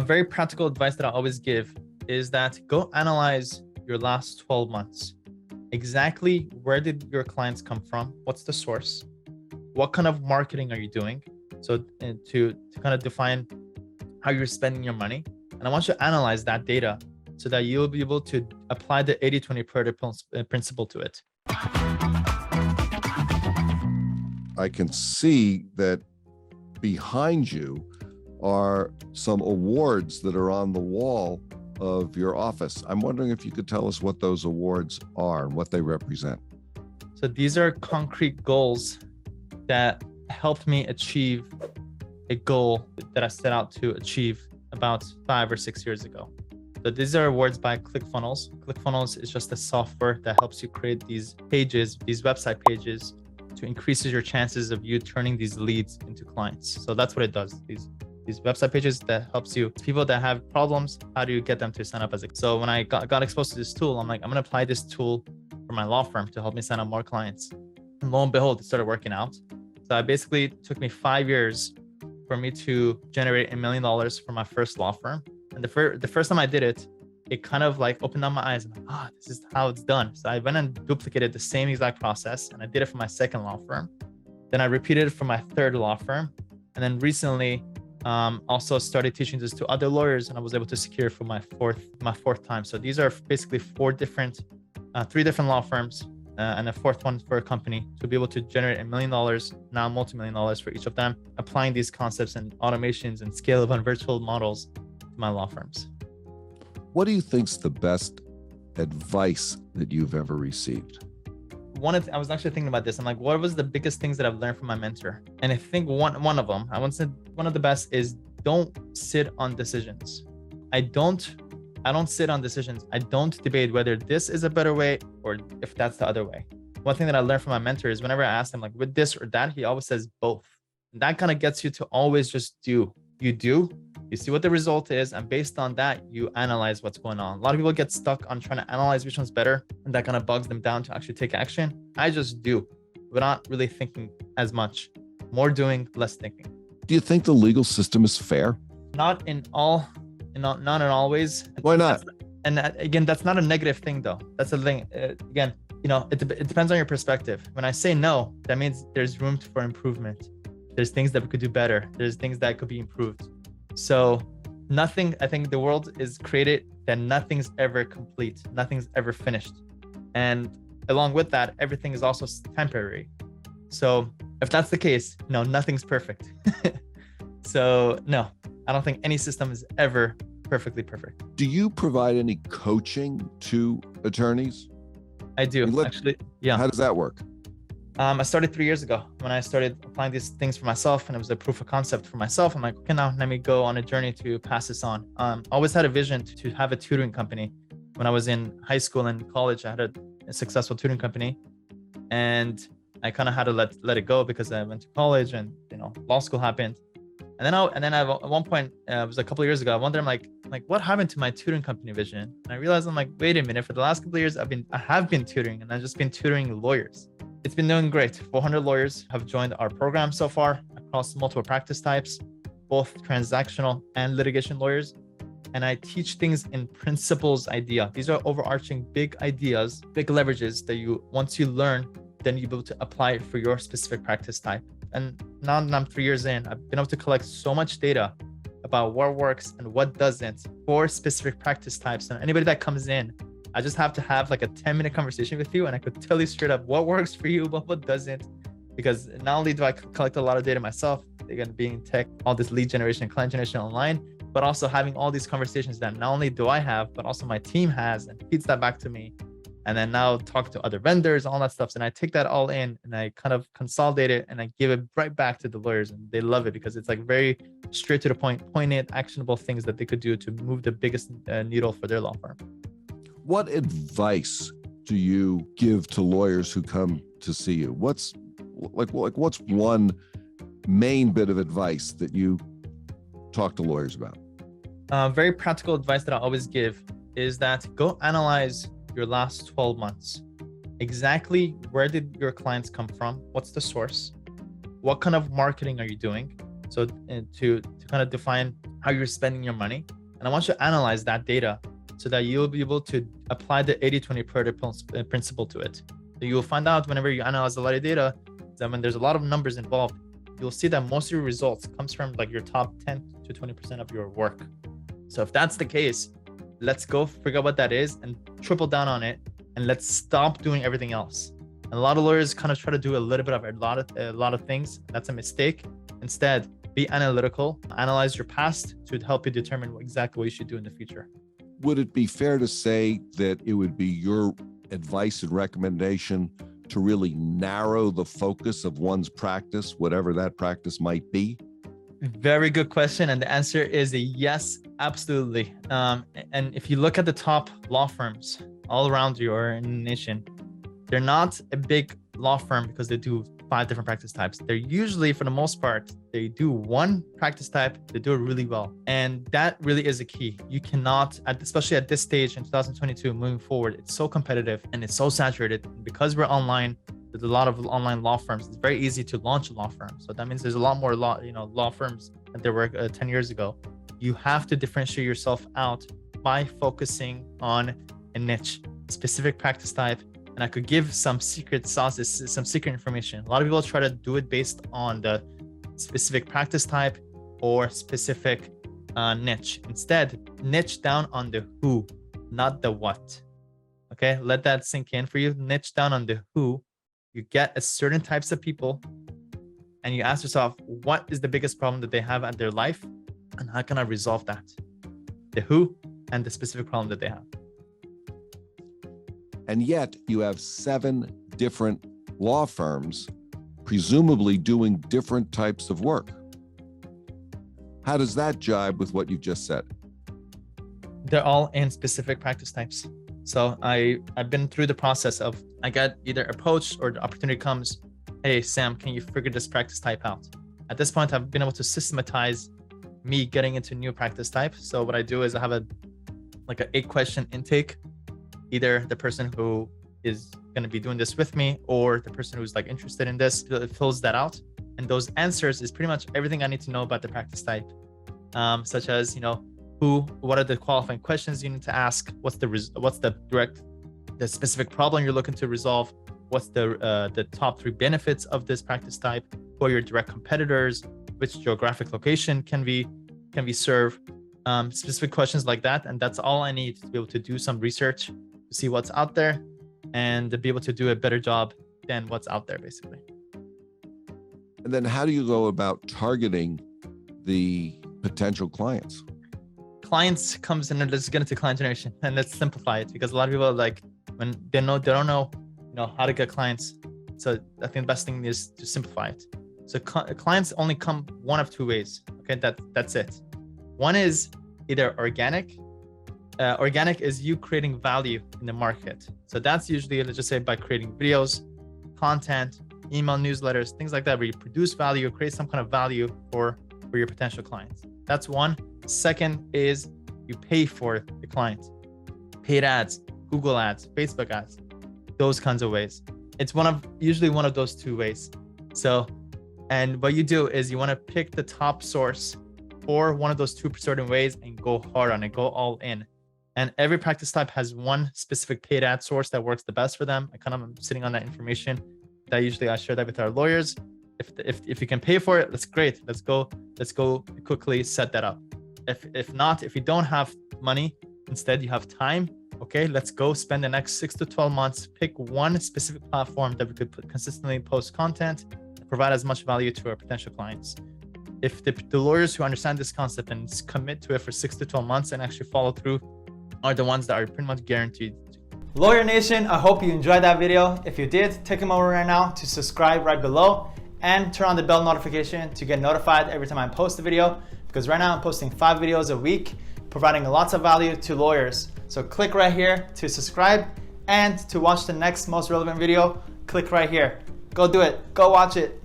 Very practical advice that I always give is that go analyze your last 12 months. Exactly where did your clients come from? What's the source? What kind of marketing are you doing? So to kind of define how you're spending your money. And I want you to analyze that data so that you'll be able to apply the 80-20 principle to it. I can see that behind you are some awards that are on the wall of your office. I'm wondering if you could tell us what those awards are and what they represent. So these are concrete goals that helped me achieve a goal that I set out to achieve about 5 or 6 years ago. So these are awards by ClickFunnels. ClickFunnels is just a software that helps you create these pages, these website pages, to increase your chances of you turning these leads into clients. So that's what it does. These website pages that helps you, people that have problems, how do you get them to sign up as a, so when I got exposed to this tool, I'm like, I'm gonna apply this tool for my law firm to help me sign up more clients. And lo and behold, it started working out. So I basically took me 5 years for me to generate $1 million for my first law firm. And the first time I did it, it kind of like opened up my eyes. I'm like, this is how it's done. So I went and duplicated the same exact process, and I did it for my second law firm. Then I repeated it for my third law firm. And then recently, also started teaching this to other lawyers, and I was able to secure for my fourth time. So these are basically 3 different law firms, and a fourth one for a company, to be able to generate $1 million, now multi-million dollars for each of them, applying these concepts and automations and scalable and virtual models to my law firms. What do you think's the best advice that you've ever received? I was actually thinking about this. I'm like, what was the biggest things that I've learned from my mentor? And I think one of them, I want to say one of the best is don't sit on decisions. I don't sit on decisions. I don't debate whether this is a better way or if that's the other way. One thing that I learned from my mentor is whenever I ask him like with this or that, he always says both. And that kind of gets you to always just do. You see what the result is, and based on that, you analyze what's going on. A lot of people get stuck on trying to analyze which one's better, and that kind of bugs them down to actually take action. I just do. We're not really thinking as much. More doing, less thinking. Do you think the legal system is fair? Not in all ways. Why not? And again, that's not a negative thing though. That's the thing. Again, it depends on your perspective. When I say no, that means there's room for improvement. There's things that we could do better. There's things that could be improved. So I think the world is created that nothing's ever complete. Nothing's ever finished. And along with that, everything is also temporary. So if that's the case, no, nothing's perfect. So no, I don't think any system is ever perfectly perfect. Do you provide any coaching to attorneys? I do, actually. Yeah. How does that work? I started 3 years ago when I started applying these things for myself, and it was a proof of concept for myself. I'm like, okay, now let me go on a journey to pass this on. Always had a vision to have a tutoring company. When I was in high school and college, I had a successful tutoring company, and I kind of had to let it go because I went to college and law school happened. And then at one point, it was a couple of years ago, I wondered, I'm like, what happened to my tutoring company vision? And I realized, I'm like, wait a minute, for the last couple of years, I have been tutoring, and I've just been tutoring lawyers. It's been doing great. 400 lawyers have joined our program so far across multiple practice types, both transactional and litigation lawyers. And I teach things in principles idea. These are overarching big ideas, big leverages that once you learn, then you'll be able to apply it for your specific practice type. And now that I'm 3 years in, I've been able to collect so much data about what works and what doesn't for specific practice types. And anybody that comes in, I just have to have like a 10-minute conversation with you, and I could tell you straight up what works for you, but what doesn't. Because not only do I collect a lot of data myself, again, being in tech, all this lead generation and client generation online, but also having all these conversations that not only do I have, but also my team has, and feeds that back to me. And then now talk to other vendors, all that stuff. And I take that all in and I kind of consolidate it and I give it right back to the lawyers, and they love it because it's like very straight to the point, pointed, actionable things that they could do to move the biggest needle for their law firm. What advice do you give to lawyers who come to see you? What's one main bit of advice that you talk to lawyers about? Very practical advice that I always give is that go analyze your last 12 months. Exactly where did your clients come from? What's the source? What kind of marketing are you doing? So to kind of define how you're spending your money. And I want you to analyze that data so that you'll be able to apply the 80-20 principle to it. So you'll find out whenever you analyze a lot of data that when there's a lot of numbers involved, you'll see that most of your results comes from like your top 10 to 20% of your work. So if that's the case, let's go figure out what that is and triple down on it, and let's stop doing everything else. And a lot of lawyers kind of try to do a little bit of a lot of things. That's a mistake. Instead, be analytical, analyze your past to help you determine exactly what you should do in the future. Would it be fair to say that it would be your advice and recommendation to really narrow the focus of one's practice, whatever that practice might be? Very good question. And the answer is a yes, absolutely. And if you look at the top law firms all around your nation, they're not a big law firm because they do 5 different practice types. They're usually, for the most part, they do one practice type, they do it really well. And that really is a key. You cannot, especially at this stage in 2022, moving forward, it's so competitive and it's so saturated. Because we're online, there's a lot of online law firms. It's very easy to launch a law firm. So that means there's a lot more law firms than there were 10 years ago. You have to differentiate yourself out by focusing on a niche, specific practice type. And I could give some secret sauces, some secret information. A lot of people try to do it based on the specific practice type or specific niche. Instead, niche down on the who, not the what. Okay, let that sink in for you. Niche down on the who. You get a certain types of people and you ask yourself, what is the biggest problem that they have at their life? And how can I resolve that? The who and the specific problem that they have. And yet you have 7 different law firms, presumably doing different types of work. How does that jibe with what you've just said? They're all in specific practice types. So I've been through the process of, I get either approached or the opportunity comes, hey, Sam, can you figure this practice type out? At this point, I've been able to systematize me getting into new practice type. So what I do is I have an 8-question intake. Either the person who is going to be doing this with me or the person who's interested in this fills that out. And those answers is pretty much everything I need to know about the practice type, such as, what are the qualifying questions you need to ask? What's the specific problem you're looking to resolve? What's the top 3 benefits of this practice type? Who are your direct competitors? Which geographic location can be served? Specific questions like that. And that's all I need to be able to do some research, to see what's out there and to be able to do a better job than what's out there, basically. And then how do you go about targeting the potential clients? Clients comes in, let's get into client generation and let's simplify it, because a lot of people are when they don't know how to get clients. So I think the best thing is to simplify it. So clients only come one of 2 ways. Okay, that's it. One is either organic. Organic is you creating value in the market. So that's usually, let's just say, by creating videos, content, email newsletters, things like that, where you produce value, create some kind of value for your potential clients. That's one. Second is you pay for the client. Paid ads, Google ads, Facebook ads, those kinds of ways. It's usually one of those 2 ways. So, and what you do is you want to pick the top source or one of those 2 certain ways and go hard on it, go all in. And every practice type has one specific paid ad source that works the best for them. I am sitting on that information. That usually I share that with our lawyers. If you can pay for it, that's great. Let's go quickly set that up. If not, if you don't have money, instead you have time, okay, let's go spend the next 6 to 12 months, pick one specific platform that we could consistently post content, provide as much value to our potential clients. If the lawyers who understand this concept and commit to it for 6 to 12 months and actually follow through are the ones that are pretty much guaranteed. Lawyer Nation, I hope you enjoyed that video. If you did, take a moment right now to subscribe right below and turn on the bell notification to get notified every time I post a video, because right now I'm posting 5 videos a week, providing lots of value to lawyers. So click right here to subscribe, and to watch the next most relevant video, click right here. Go do it, go watch it.